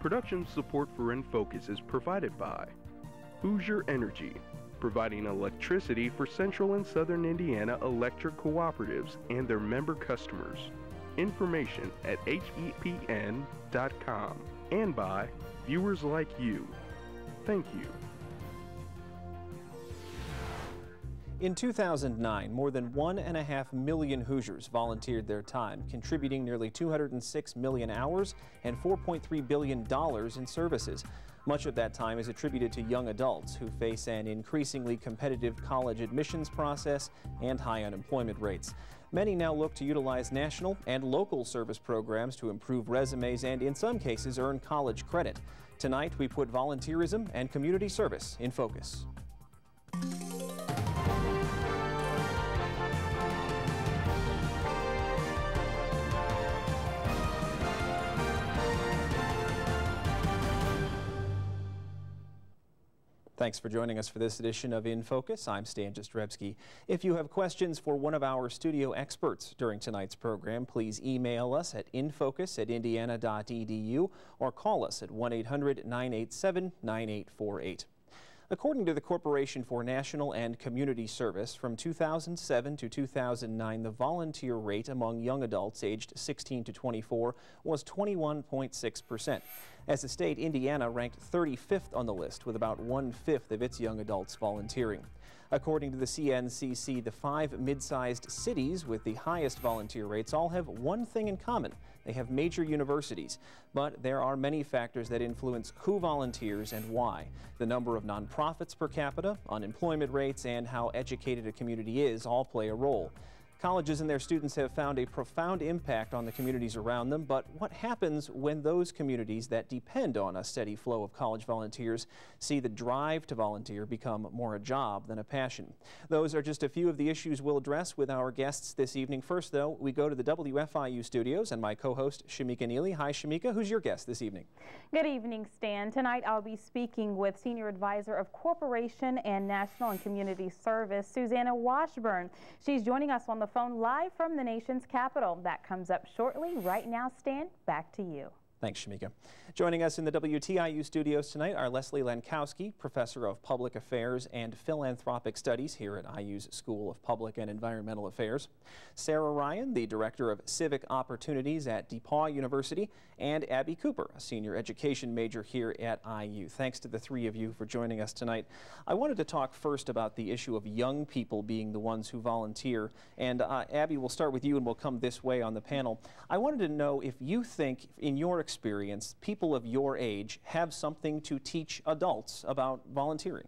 Production support for InFocus is provided by Hoosier Energy, providing electricity for Central and Southern Indiana electric cooperatives and their member customers. Information at hepn.com, and by viewers like you. Thank you. In 2009, more than 1.5 million Hoosiers volunteered their time, contributing nearly 206 million hours and $4.3 billion in services. Much of that time is attributed to young adults who face an increasingly competitive college admissions process and high unemployment rates. Many now look to utilize national and local service programs to improve resumes and, in some cases, earn college credit. Tonight, we put volunteerism and community service in focus. Thanks for joining us for this edition of In Focus. I'm Stan Jastrzebski. If you have questions for one of our studio experts during tonight's program, please email us at infocus@indiana.edu or call us at 1-800-987-9848. According to the Corporation for National and Community Service, from 2007 to 2009, the volunteer rate among young adults aged 16 to 24 was 21.6%. As a state, Indiana ranked 35th on the list, with about 1/5 of its young adults volunteering. According to the CNCC, the 5 mid-sized cities with the highest volunteer rates all have one thing in common. They have major universities, but there are many factors that influence who volunteers and why. The number of nonprofits per capita, unemployment rates, and how educated a community is all play a role. Colleges and their students have found a profound impact on the communities around them, but what happens when those communities that depend on a steady flow of college volunteers see the drive to volunteer become more a job than a passion? Those are just a few of the issues we'll address with our guests this evening. First, though, we go to the WFIU studios and my co-host, Shamika Neely. Hi, Shamika. Who's your guest this evening? Good evening, Stan. Tonight, I'll be speaking with Senior Advisor of Corporation and National and Community Service, Susanna Washburn. She's joining us on the phone live from the nation's capital. That comes up shortly. Right now, Stan, back to you. Thanks, Shamika. Joining us in the WTIU studios tonight are Leslie Lankowski, Professor of Public Affairs and Philanthropic Studies here at IU's School of Public and Environmental Affairs, Sarah Ryan, the Director of Civic Opportunities at DePauw University, and Abby Cooper, a Senior Education major here at IU. Thanks to the three of you for joining us tonight. I wanted to talk first about the issue of young people being the ones who volunteer. And Abby, we'll start with you and we'll come this way on the panel. I wanted to know if you think, in your experience, people of your age have something to teach adults about volunteering.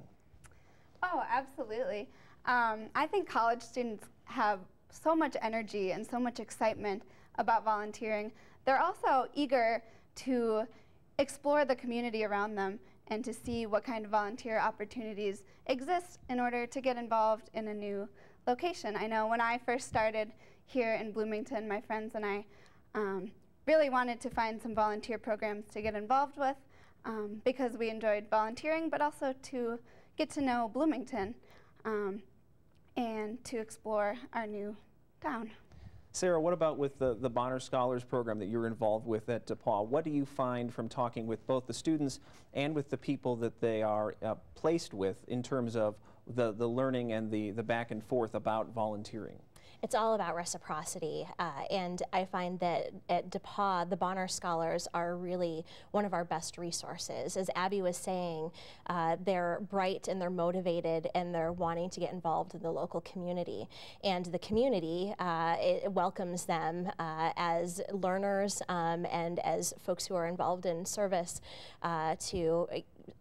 Oh, absolutely. I think college students have so much energy and so much excitement about volunteering. They're also eager to explore the community around them and to see what kind of volunteer opportunities exist in order to get involved in a new location. I know when I first started here in Bloomington, my friends and I really wanted to find some volunteer programs to get involved with because we enjoyed volunteering, but also to get to know Bloomington and to explore our new town. Sarah, what about with the Bonner Scholars program that you're involved with at DePauw? What do you find from talking with both the students and with the people that they are placed with in terms of the learning and the back and forth about volunteering? It's all about reciprocity, and I find that at DePauw, the Bonner Scholars are really one of our best resources. As Abby was saying, they're bright and they're motivated and they're wanting to get involved in the local community. And the community it welcomes them as learners and as folks who are involved in service to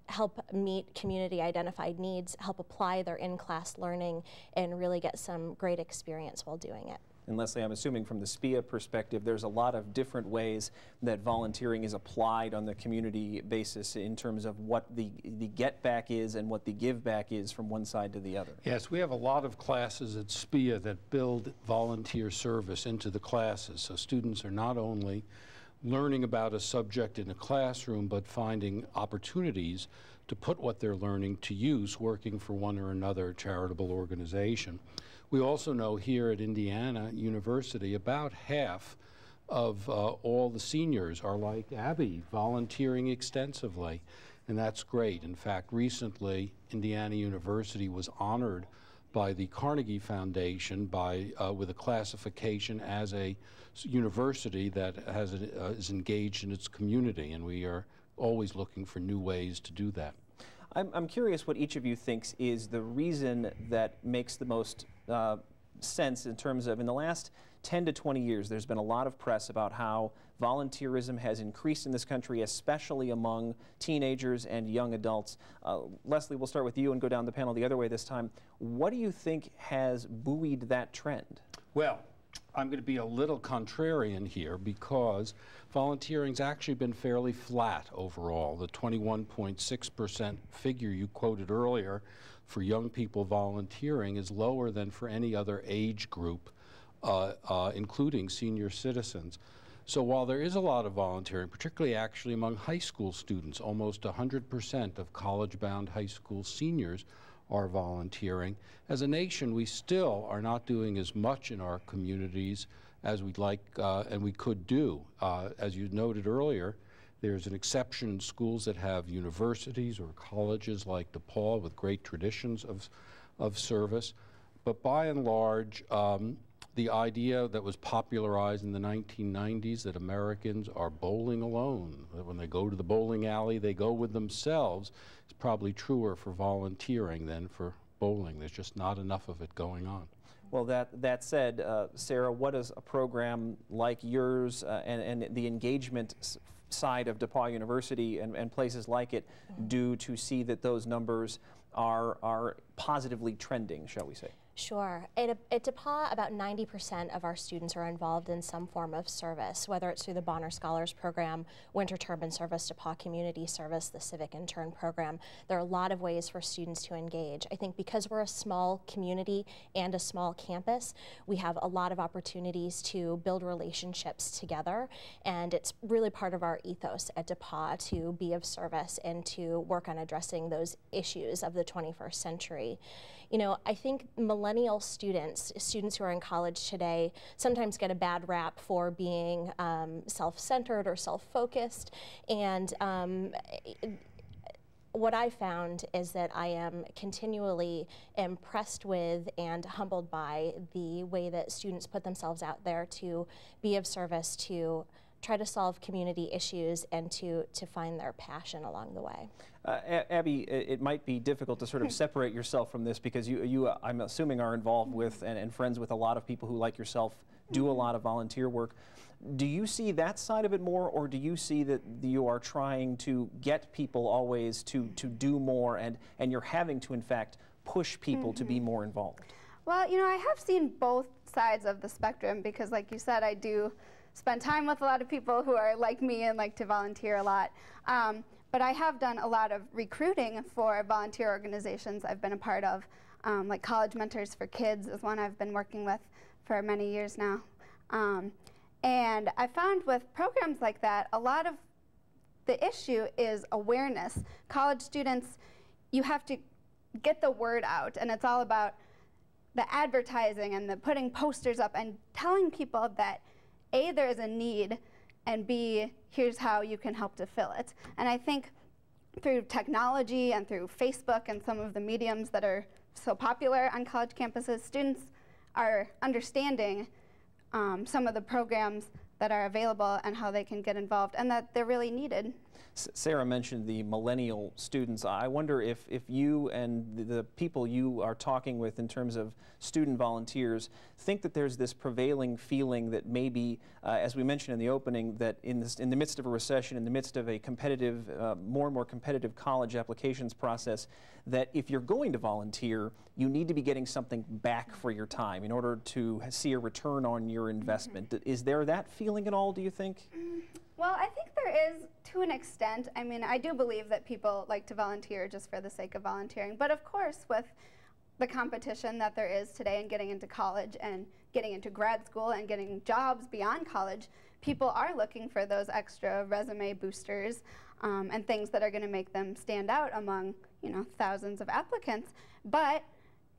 help meet community identified needs, help apply their in-class learning, and really get some great experience while doing it. And Leslie, I'm assuming from the SPIA perspective, there's a lot of different ways that volunteering is applied on the community basis in terms of what the get back is and what the give back is from one side to the other. Yes, we have a lot of classes at SPIA that build volunteer service into the classes. So students are not only learning about a subject in a classroom, but finding opportunities to put what they're learning to use working for one or another charitable organization. We also know here at Indiana University about half of all the seniors are like Abby, volunteering extensively, and that's great. In fact, recently, Indiana University was honored by the Carnegie Foundation with a classification as a university that is engaged in its community, and we are always looking for new ways to do that. I'm curious what each of you thinks is the reason that makes the most sense in terms of, in the last 10 to 20 years, there's been a lot of press about how volunteerism has increased in this country, especially among teenagers and young adults. Leslie, we'll start with you and go down the panel the other way this time. What do you think has buoyed that trend? Well, I'm going to be a little contrarian here because volunteering's actually been fairly flat overall. The 21.6% figure you quoted earlier for young people volunteering is lower than for any other age group, including senior citizens. So while there is a lot of volunteering, particularly actually among high school students, almost 100% of college-bound high school seniors are volunteering. As a nation, we still are not doing as much in our communities as we'd like and we could do. As you noted earlier, there's an exception in schools that have universities or colleges like DePaul with great traditions of service. But by and large, the idea that was popularized in the 1990s that Americans are bowling alone, that when they go to the bowling alley, they go with themselves, is probably truer for volunteering than for bowling. There's just not enough of it going on. Well, that said, Sarah, what does a program like yours and the engagement side of DePaul University and places like it do to see that those numbers are positively trending, shall we say? Sure. At DePaul, about 90% of our students are involved in some form of service, whether it's through the Bonner Scholars Program, Winter Turbine Service, DePaul Community Service, the Civic Intern Program. There are a lot of ways for students to engage. I think because we're a small community and a small campus, we have a lot of opportunities to build relationships together, and it's really part of our ethos at DePaul to be of service and to work on addressing those issues of the 21st century. You know, I think millennial students who are in college today, sometimes get a bad rap for being self-centered or self-focused. And what I found is that I am continually impressed with and humbled by the way that students put themselves out there to be of service, to try to solve community issues, and to find their passion along the way. Abby, it might be difficult to sort of separate yourself from this because you I'm assuming, are involved with and friends with a lot of people who, like yourself, do a lot of volunteer work. Do you see that side of it more, or do you see that you are trying to get people always to do more and you're having to, in fact, push people to be more involved? Well, you know, I have seen both sides of the spectrum because, like you said, I do spend time with a lot of people who are like me and like to volunteer a lot. But I have done a lot of recruiting for volunteer organizations I've been a part of, like College Mentors for Kids is one I've been working with for many years now. And I found with programs like that, a lot of the issue is awareness. College students, you have to get the word out, and it's all about the advertising and the putting posters up and telling people that A, there is a need, and B, here's how you can help to fill it. And I think through technology and through Facebook and some of the mediums that are so popular on college campuses, students are understanding some of the programs that are available and how they can get involved, and that they're really needed. Sarah mentioned the millennial students. I wonder if you and the people you are talking with in terms of student volunteers think that there's this prevailing feeling that maybe, as we mentioned in the opening, that in the midst of a recession, in the midst of a competitive, more and more competitive college applications process, that if you're going to volunteer, you need to be getting something back for your time in order to see a return on your investment. Is there that feeling at all, do you think? Well, I think there is, to an extent. I mean, I do believe that people like to volunteer just for the sake of volunteering. But of course, with the competition that there is today in getting into college and getting into grad school and getting jobs beyond college, people are looking for those extra resume boosters and things that are going to make them stand out among, you know, thousands of applicants. But,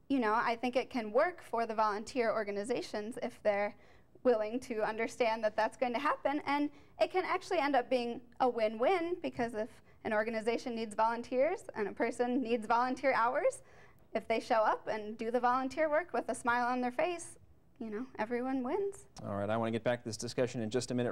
you know, I think it can work for the volunteer organizations if they're willing to understand that that's going to happen, and it can actually end up being a win-win, because if an organization needs volunteers and a person needs volunteer hours, if they show up and do the volunteer work with a smile on their face, you know, everyone wins. All right, I want to get back to this discussion in just a minute.